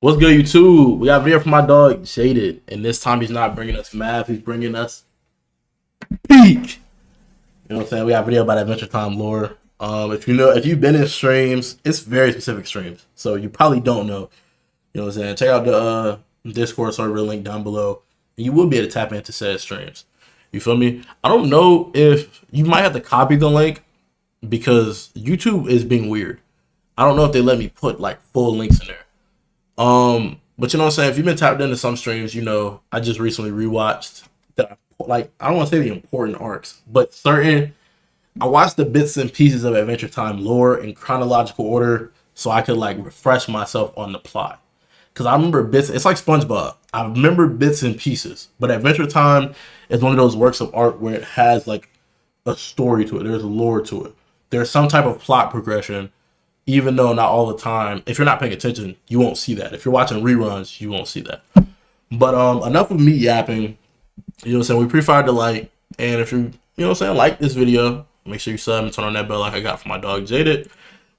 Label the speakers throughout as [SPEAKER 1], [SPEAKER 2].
[SPEAKER 1] What's good, YouTube? We got a video from my dog Jaded, and this time he's not bringing us math, he's bringing us peak. You know what I'm saying? We got a video about Adventure Time lore. If you've been in streams, it's very specific streams, so you probably don't know. You know what I'm saying? Check out the Discord server link down below, and you will be able to tap into said streams. You feel me? I don't know if you might have to copy the link because YouTube is being weird. I don't know if they let me put like full links in there. But you know what I'm saying? If you've been tapped into some streams, you know, I just recently rewatched that, like, I don't want to say the important arcs, but I watched the bits and pieces of Adventure Time lore in chronological order so I could like refresh myself on the plot. Cause I remember bits, it's like SpongeBob. I remember bits and pieces, but Adventure Time is one of those works of art where it has like a story to it. There's a lore to it. There's some type of plot progression. Even though not all the time, if you're not paying attention, you won't see that. If you're watching reruns, you won't see that. But enough of me yapping. You know what I'm saying? We pre-fired the like, and if you know what I'm saying, like this video, make sure you sub and turn on that bell like I got for my dog Jaded.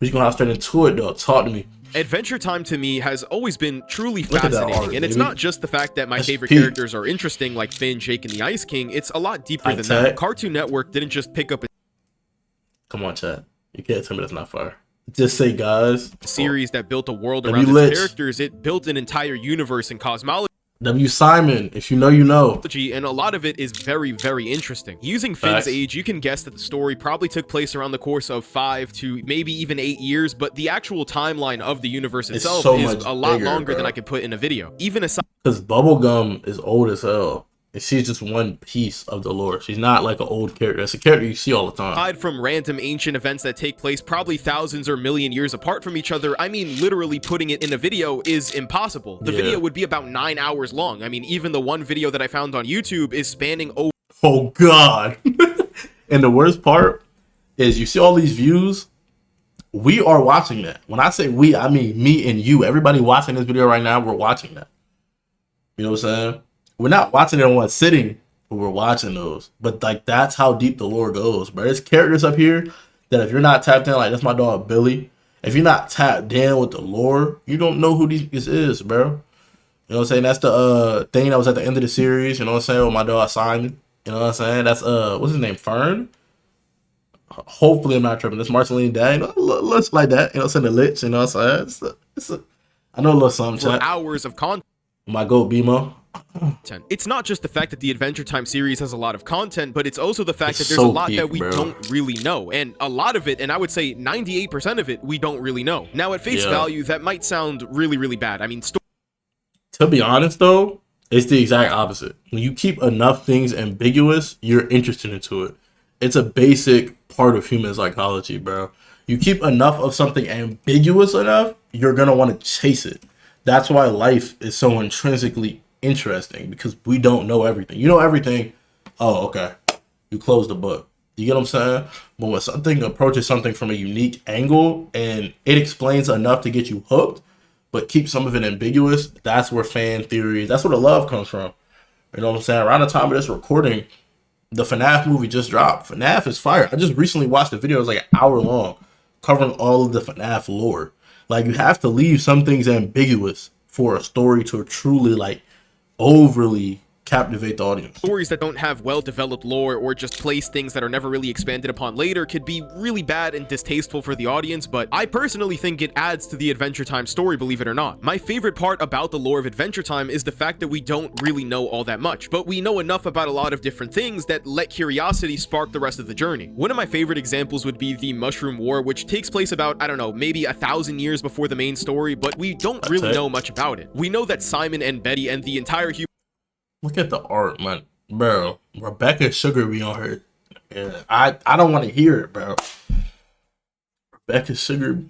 [SPEAKER 1] We're just gonna have straight into it though. Talk to me.
[SPEAKER 2] Adventure Time to me has always been truly fascinating, and it's not just the fact that my favorite
[SPEAKER 1] peak.
[SPEAKER 2] characters are interesting, like Finn, Jake, and the Ice King. It's a lot deeper than that. Cartoon Network didn't just pick up a
[SPEAKER 1] Come on, chat. You can't tell me that's not fire. Just say, guys.
[SPEAKER 2] Series that built a world around its characters. It built an entire universe and cosmology.
[SPEAKER 1] W. Simon, if you know, you know.
[SPEAKER 2] And a lot of it is very, very interesting. Using Finn's age, you can guess that the story probably took place around the course of 5 to maybe even 8 years, but the actual timeline of the universe itself is a lot longer than I could put in a video. Even aside,
[SPEAKER 1] because Bubblegum is old as hell. And she's just one piece of the lore. She's not like an old character. It's a character you see all the time.
[SPEAKER 2] Aside from random ancient events that take place probably thousands or million years apart from each other, I mean, literally putting it in a video is impossible. The video would be about 9 hours long. I mean, even the one video that I found on YouTube is spanning over.
[SPEAKER 1] Oh, God. And the worst part is you see all these views. We are watching that. When I say we, I mean me and you. Everybody watching this video right now, we're watching that. You know what I'm saying? We're not watching it in one sitting, but we're watching those. But like that's how deep the lore goes, bro. There's characters up here that if you're not tapped in, like that's my dog Billy. If you're not tapped in with the lore, you don't know who this is, bro. You know what I'm saying? That's the thing that was at the end of the series. You know what I'm saying? With my dog Simon. You know what I'm saying? That's what's his name? Fern. Hopefully I'm not tripping. This Marceline Day, looks like that. You know what I'm saying? The Lich. You know what I'm saying? I know a little something.
[SPEAKER 2] For hours of content.
[SPEAKER 1] My goat BMO.
[SPEAKER 2] It's not just the fact that the Adventure Time series has a lot of content, but it's also the fact that there's a lot that we don't really know. And a lot of it, and I would say 98% of it, we don't really know. Now, at face value, that might sound really, really bad. I mean,
[SPEAKER 1] to be honest, though, it's the exact opposite. When you keep enough things ambiguous, you're interested into it. It's a basic part of human psychology, bro. You keep enough of something ambiguous enough, you're going to want to chase it. That's why life is so intrinsically interesting, because we don't know everything. You know everything. Oh, okay. You close the book. You get what I'm saying? But when something approaches something from a unique angle and it explains enough to get you hooked, but keep some of it ambiguous, that's where fan theories, that's where the love comes from. You know what I'm saying? Around the time of this recording, the FNAF movie just dropped. FNAF is fire. I just recently watched the video. It was like an hour long, covering all of the FNAF lore. Like, you have to leave some things ambiguous for a story to truly, like, overly captivate the audience.
[SPEAKER 2] Stories that don't have well-developed lore or just place things that are never really expanded upon later could be really bad and distasteful for the audience, but I personally think it adds to the Adventure Time story, believe it or not. My favorite part about the lore of Adventure Time is the fact that we don't really know all that much, but we know enough about a lot of different things that let curiosity spark the rest of the journey. One of my favorite examples would be the Mushroom War, which takes place about, I don't know, maybe 1,000 years before the main story, but we don't really know much about it. We know that Simon and Betty and the entire
[SPEAKER 1] Look at the art, man. Bro, Rebecca Sugar be on her. Yeah, I don't want to hear it, bro. Rebecca Sugar,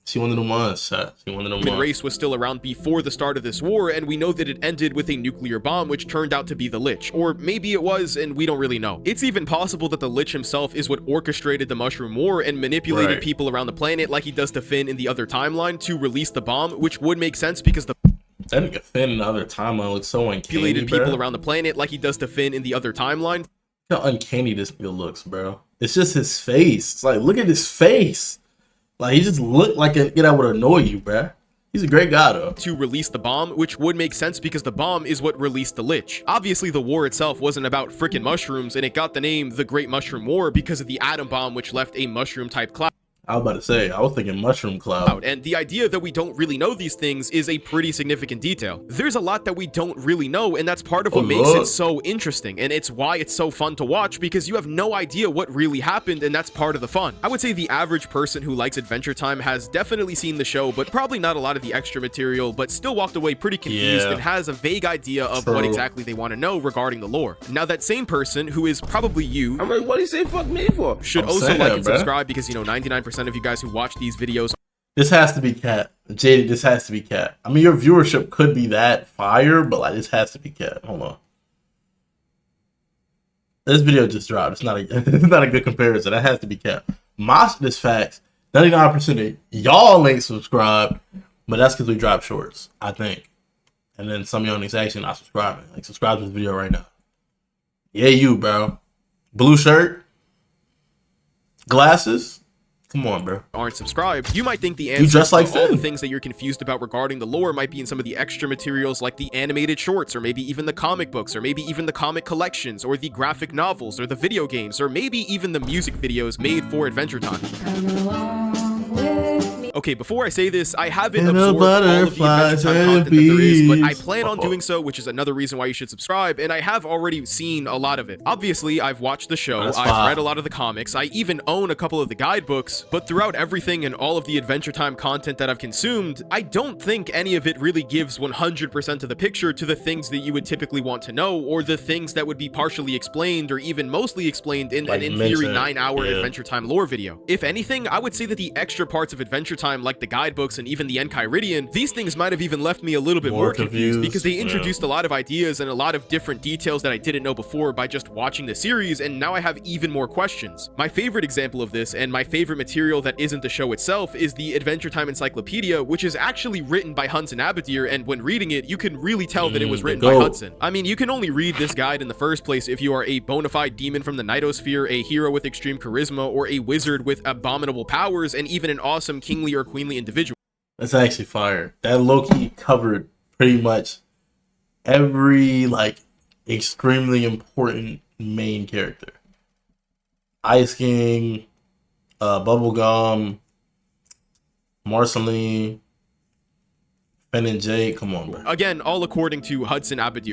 [SPEAKER 1] she one of them ones.
[SPEAKER 2] Human race was still around before the start of this war, and we know that it ended with a nuclear bomb, which turned out to be the Lich. Or maybe it was, and we don't really know. It's even possible that the Lich himself is what orchestrated the Mushroom War and manipulated people around the planet like he does to Finn in the other timeline to release the bomb, which would make sense because the
[SPEAKER 1] that nigga Finn in the other timeline looks so uncanny,
[SPEAKER 2] manipulated people around the planet like he does to Finn in the other timeline.
[SPEAKER 1] Look how uncanny this nigga looks, bro. It's just his face. It's like, look at his face. Like, he just looked like it would annoy you, bro. He's a great guy, though.
[SPEAKER 2] To release the bomb, which would make sense because the bomb is what released the Lich. Obviously, the war itself wasn't about frickin' mushrooms, and it got the name the Great Mushroom War because of the atom bomb, which left a mushroom-type cloud.
[SPEAKER 1] I was about to say, I was thinking mushroom cloud.
[SPEAKER 2] And the idea that we don't really know these things is a pretty significant detail. There's a lot that we don't really know, and that's part of what makes it so interesting, and it's why it's so fun to watch, because you have no idea what really happened, and that's part of the fun. I would say the average person who likes Adventure Time has definitely seen the show, but probably not a lot of the extra material, but still walked away pretty confused and has a vague idea of what exactly they want to know regarding the lore. Now, that same person, who is probably you,
[SPEAKER 3] I'm like, what do you say fuck me for?
[SPEAKER 2] Should also like and subscribe, because, you know, 99% of you guys who watch these videos.
[SPEAKER 1] This has to be cat. Jaded, this has to be cat. I mean, your viewership could be that fire, but like, this has to be cat. Hold on. This video just dropped. It's not a, it's not a good comparison. That has to be cat. Mosh this facts. 99% of y'all ain't subscribed, but that's because we drop shorts, I think. And then some of y'all niggas actually not subscribing. Like, subscribe to this video right now. Yeah, you, bro. Blue shirt. Glasses. Come on, bro.
[SPEAKER 2] Aren't subscribed, you might think the answer to all the things that you're confused about regarding the lore might be in some of the extra materials like the animated shorts, or maybe even the comic books, or maybe even the comic collections, or the graphic novels, or the video games, or maybe even the music videos made for Adventure Time. Okay, before I say this, I haven't absorbed all of the Adventure Time content that there is, but I plan on doing so, which is another reason why you should subscribe, and I have already seen a lot of it. Obviously, I've watched the show, I've read a lot of the comics, I even own a couple of the guidebooks, but throughout everything and all of the Adventure Time content that I've consumed, I don't think any of it really gives 100% of the picture to the things that you would typically want to know, or the things that would be partially explained, or even mostly explained in an, in theory, 9-hour Adventure Time lore video. If anything, I would say that the extra parts of Adventure Time, like the guidebooks and even the Enchiridion, these things might have even left me a little bit more confused because they introduced a lot of ideas and a lot of different details that I didn't know before by just watching the series, and now I have even more questions. My favorite example of this, and my favorite material that isn't the show itself, is the Adventure Time Encyclopedia, which is actually written by Hudson Abadir, and when reading it, you can really tell that it was written by Hudson. I mean, you can only read this guide in the first place if you are a bona fide demon from the Nightosphere, a hero with extreme charisma, or a wizard with abominable powers, and even an awesome kingly or queenly individual.
[SPEAKER 1] That's actually fire. That Loki covered pretty much every like extremely important main character. Ice King, Bubblegum, Marceline, Finn and Jake, come on, bro.
[SPEAKER 2] Again, all according to Hudson Abadir.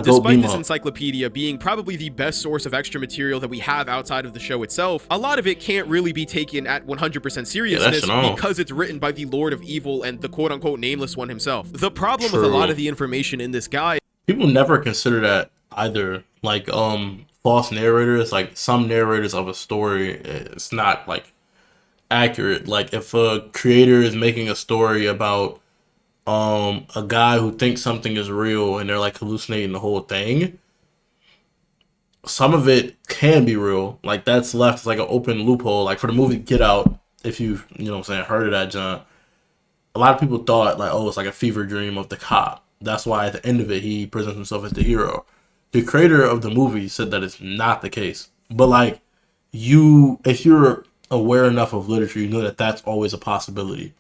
[SPEAKER 1] Despite
[SPEAKER 2] this encyclopedia being probably the best source of extra material that we have outside of the show itself, a lot of it can't really be taken at 100% seriousness because it's written by the Lord of Evil and the quote-unquote nameless one himself. The problem with a lot of the information in this guide,
[SPEAKER 1] people never consider that either. Like false narrators, like some narrators of a story, it's not like accurate. Like if a creator is making a story about a guy who thinks something is real and they're like hallucinating the whole thing, some of it can be real. Like that's left as like an open loophole. Like for the movie Get Out, if you know what I'm saying, heard of that, John, a lot of people thought like, oh, it's like a fever dream of the cop. That's why at the end of it he presents himself as the hero. The creator of the movie said that it's not the case. But like if you're aware enough of literature, you know that that's always a possibility,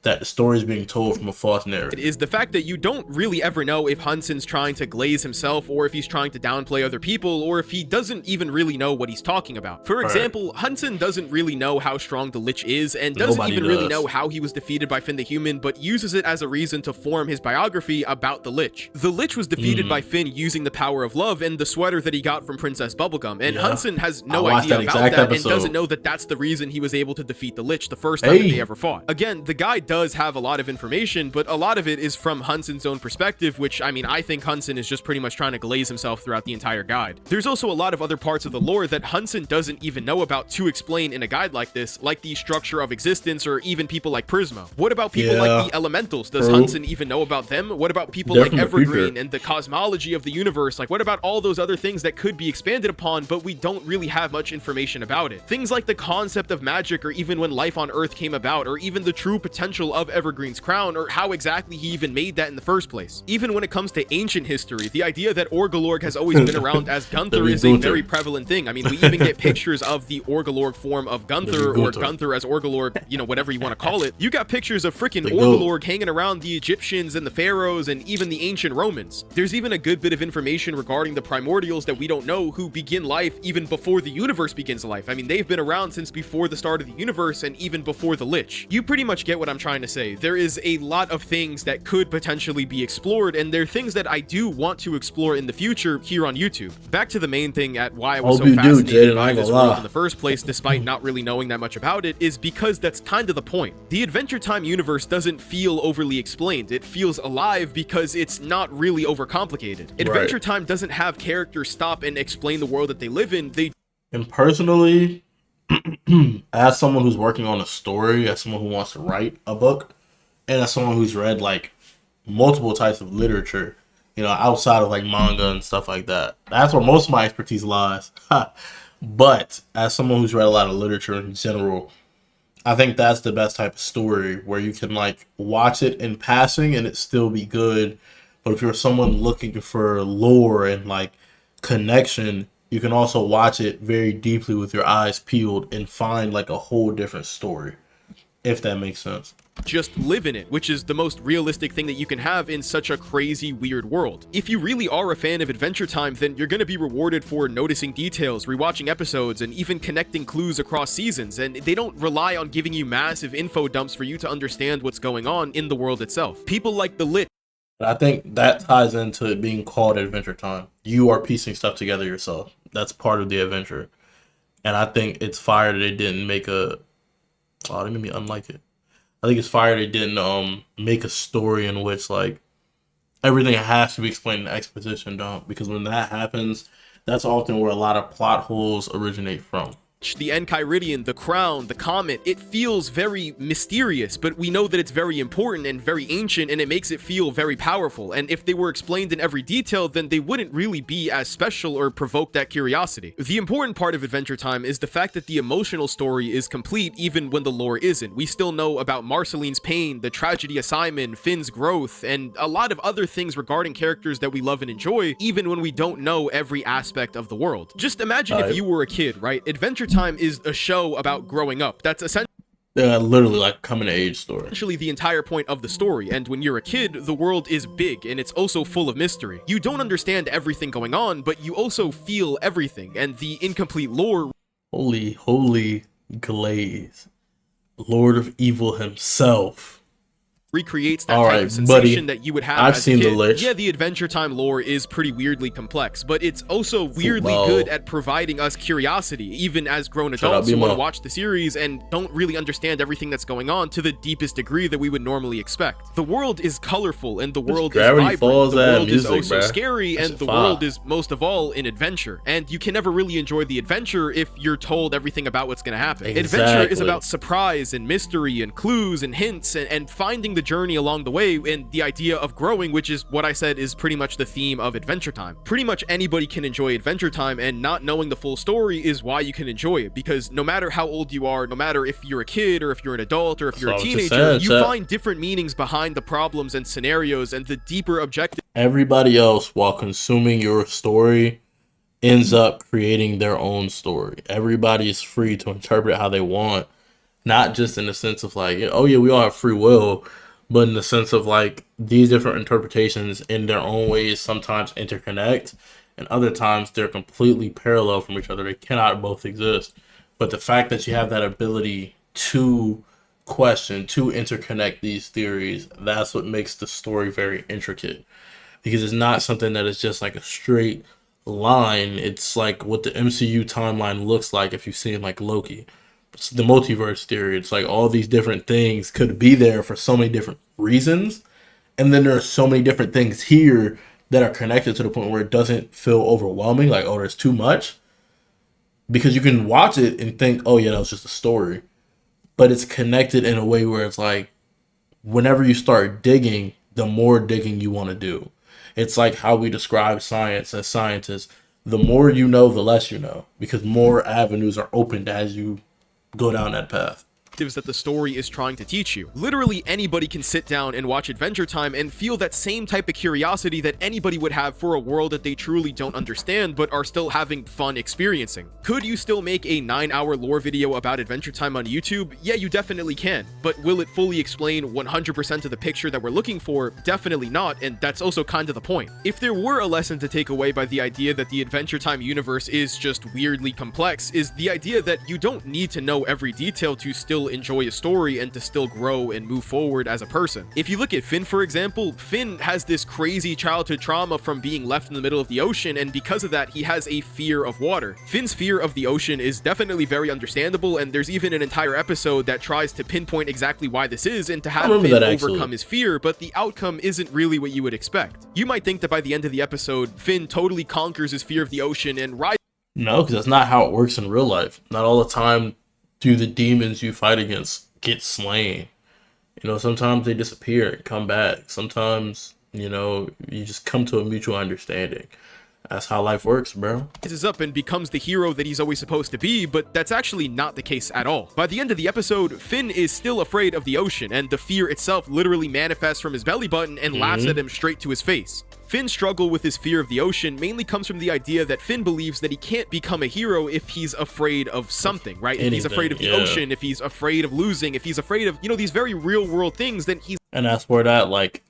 [SPEAKER 1] that the story is being told from a false narrative.
[SPEAKER 2] Is the fact that you don't really ever know if Hudson's trying to glaze himself, or if he's trying to downplay other people, or if he doesn't even really know what he's talking about. For example, Hudson doesn't really know how strong the Lich is, and doesn't even really know how he was defeated by Finn the Human, but uses it as a reason to form his biography about the Lich. The Lich was defeated by Finn using the power of love and the sweater that he got from Princess Bubblegum, and Hudson has no idea about that and doesn't know that that's the reason he was able to defeat the Lich the first time that they ever fought. Again, the guy does have a lot of information, but a lot of it is from Hudson's own perspective, which, I mean, I think Hudson is just pretty much trying to glaze himself throughout the entire guide. There's also a lot of other parts of the lore that Hudson doesn't even know about to explain in a guide like this, like the structure of existence, or even people like Prismo. What about people like the Elementals? Does Hudson even know about them? What about people like Evergreen and the cosmology of the universe? Like, what about all those other things that could be expanded upon, but we don't really have much information about it? Things like the concept of magic, or even when life on Earth came about, or even the true potential potential of Evergreen's crown or how exactly he even made that in the first place. Even when it comes to ancient history, the idea that Orgalorg has always been around as Gunther is a very prevalent thing. I mean, we even get pictures of the Orgalorg form of Gunther, or Gunther as Orgalorg, you know, whatever you want to call it. You got pictures of freaking Orgalorg hanging around the Egyptians and the pharaohs and even the ancient Romans. There's even a good bit of information regarding the primordials that we don't know, who begin life even before the universe begins life. I mean, they've been around since before the start of the universe and even before the Lich. You pretty much get what I'm trying to say. There is a lot of things that could potentially be explored, and they're things that I do want to explore in the future here on YouTube. Back to the main thing at why I was so fascinated by this world in the first place, despite not really knowing that much about it, is because that's kind of the point. The Adventure Time universe doesn't feel overly explained. It feels alive because it's not really overcomplicated. Adventure Time doesn't have characters stop and explain the world that they live in.
[SPEAKER 1] And personally, as someone who's working on a story, as someone who wants to write a book, and as someone who's read like multiple types of literature, you know, outside of like manga and stuff like that, that's where most of my expertise lies. But as someone who's read a lot of literature in general, I think that's the best type of story where you can like watch it in passing and it still be good. But if you're someone looking for lore and like connection, you can also watch it very deeply with your eyes peeled and find like a whole different story, if that makes sense.
[SPEAKER 2] Just live in it, which is the most realistic thing that you can have in such a crazy, weird world. If you really are a fan of Adventure Time, then you're going to be rewarded for noticing details, rewatching episodes, and even connecting clues across seasons, and they don't rely on giving you massive info dumps for you to understand what's going on in the world itself. People like the Lich.
[SPEAKER 1] I think that ties into it being called Adventure Time. You are piecing stuff together yourself. That's part of the adventure. And I think it's fire that they didn't make a... Oh, they made me unlike it. I think it's fire they didn't make a story in which like everything has to be explained in exposition dump, because when that happens, that's often where a lot of plot holes originate from.
[SPEAKER 2] The Enchiridion, the crown, the comet, it feels very mysterious, but we know that it's very important and very ancient, and it makes it feel very powerful. And if they were explained in every detail, then they wouldn't really be as special or provoke that curiosity. The important part of Adventure Time is the fact that the emotional story is complete even when the lore isn't. We still know about Marceline's pain, the tragedy of Simon, Finn's growth, and a lot of other things regarding characters that we love and enjoy, even when we don't know every aspect of the world. Just imagine if you were a kid, right? Adventure Time is a show about growing up. That's essentially
[SPEAKER 1] literally like coming of age story.
[SPEAKER 2] Essentially the entire point of the story. And when you're a kid, the world is big and it's also full of mystery. You don't understand everything going on, but you also feel everything, and the incomplete lore.
[SPEAKER 1] Holy Glaze, Lord of Evil himself,
[SPEAKER 2] recreates that type of sensation that you would have
[SPEAKER 1] I've
[SPEAKER 2] as
[SPEAKER 1] seen
[SPEAKER 2] a kid.
[SPEAKER 1] the Lich.
[SPEAKER 2] Yeah, the Adventure Time lore is pretty weirdly complex, but it's also weirdly good at providing us curiosity, even as grown adults who want to watch the series and don't really understand everything that's going on to the deepest degree that we would normally expect. The world is colorful, and the world is vibrant. The world is also scary, and the world is most of all an adventure. And you can never really enjoy the adventure if you're told everything about what's going to happen. Adventure is about surprise and mystery and clues and hints and finding the journey along the way, and the idea of growing, which is what I said is pretty much the theme of Adventure Time. Pretty much anybody can enjoy Adventure Time, and not knowing the full story is why you can enjoy it, because no matter how old you are, no matter if you're a kid or if you're an adult or if you're a teenager, you find different meanings behind the problems and scenarios and the deeper objective.
[SPEAKER 1] Everybody else, while consuming your story, ends up creating their own story. Everybody is free to interpret how they want, not just in the sense of like, oh yeah, we all have free will, but in the sense of like these different interpretations in their own ways sometimes interconnect, and other times they're completely parallel from each other. They cannot both exist. But the fact that you have that ability to question, to interconnect these theories, that's what makes the story very intricate. Because it's not something that is just like a straight line. It's like what the MCU timeline looks like if you've seen like Loki. It's the multiverse theory. It's like all these different things could be there for so many different reasons, and then there are so many different things here that are connected to the point where it doesn't feel overwhelming, like, oh, there's too much, because you can watch it and think, oh yeah, that was just a story, but it's connected in a way where it's like whenever you start digging, the more digging you want to do. It's like how we describe science as scientists. The more you know, the less you know, because more avenues are opened as you go down that path.
[SPEAKER 2] that the story is trying to teach you. Literally anybody can sit down and watch Adventure Time and feel that same type of curiosity that anybody would have for a world that they truly don't understand but are still having fun experiencing. Could you still make a 9-hour lore video about Adventure Time on YouTube? Yeah, you definitely can, but will it fully explain 100% of the picture that we're looking for? Definitely not, and that's also kind of the point. If there were a lesson to take away by the idea that the Adventure Time universe is just weirdly complex, is the idea that you don't need to know every detail to still enjoy a story and to still grow and move forward as a person. If you look at Finn, for example, Finn has this crazy childhood trauma from being left in the middle of the ocean, and because of that, he has a fear of water. Finn's fear of the ocean is definitely very understandable, and there's even an entire episode that tries to pinpoint exactly why this is and to have Finn overcome his fear, but the outcome isn't really what you would expect. You might think that by the end of the episode, Finn totally conquers his fear of the ocean and rises.
[SPEAKER 1] No, because that's not how it works in real life. Not all the time do the demons you fight against get slain. You know, sometimes they disappear and come back. Sometimes, you know, you just come to a mutual understanding. That's how life works, bro.
[SPEAKER 2] Rises up and becomes the hero that he's always supposed to be, but that's actually not the case at all. By the end of the episode, Finn is still afraid of the ocean, and the fear itself literally manifests from his belly button and laughs at him straight to his face. Finn's struggle with his fear of the ocean mainly comes from the idea that Finn believes that he can't become a hero if he's afraid of something, right? If he's afraid of the ocean, if he's afraid of losing, if he's afraid of, you know, these very real world things, then he's...
[SPEAKER 1] And that's where that, like,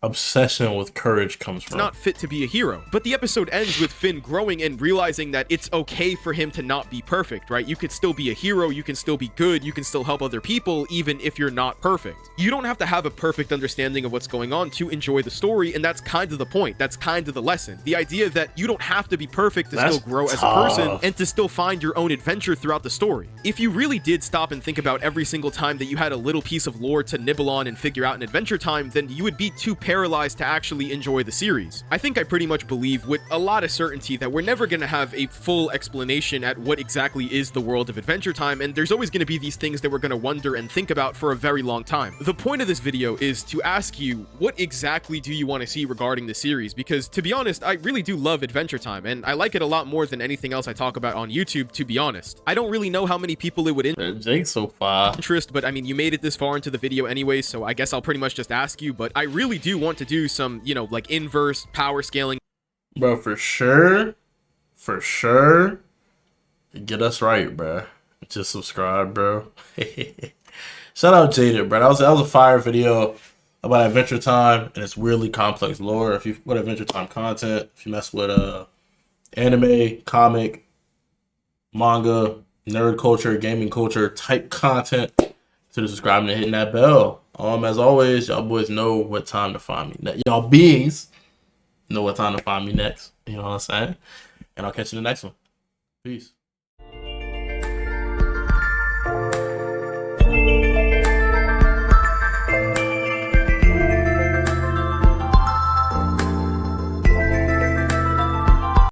[SPEAKER 1] obsession with courage comes from.
[SPEAKER 2] Not fit to be a hero. But the episode ends with Finn growing and realizing that it's okay for him to not be perfect, right? You could still be a hero, you can still be good, you can still help other people, even if you're not perfect. You don't have to have a perfect understanding of what's going on to enjoy the story, and that's kind of the point. That's kind of the lesson. The idea that you don't have to be perfect to still grow as a person and to still find your own adventure throughout the story. If you really did stop and think about every single time that you had a little piece of lore to nibble on and figure out in Adventure Time, then you would be too paralyzed to actually enjoy the series. I think I pretty much believe with a lot of certainty that we're never going to have a full explanation at what exactly is the world of Adventure Time, and there's always going to be these things that we're going to wonder and think about for a very long time. The point of this video is to ask you, what exactly do you want to see regarding the series? Because to be honest, I really do love Adventure Time, and I like it a lot more than anything else I talk about on YouTube, to be honest. I don't really know how many people it would
[SPEAKER 1] Jake's so far.
[SPEAKER 2] interest, but I mean, you made it this far into the video anyway, so I guess I'll pretty much just ask you, but I really do want to do some, you know, like inverse power scaling.
[SPEAKER 1] Bro, for sure, get us right, bro. Just subscribe, bro. Shout out Jaded, bro. That was a fire video about Adventure Time and its weirdly complex lore. If you want Adventure Time content, if you mess with anime, comic, manga, nerd culture, gaming culture type content, consider subscribing and hitting that bell. As always, y'all boys know what time to find me. Y'all beings know what time to find me next. You know what I'm saying? And I'll catch you in the next one. Peace.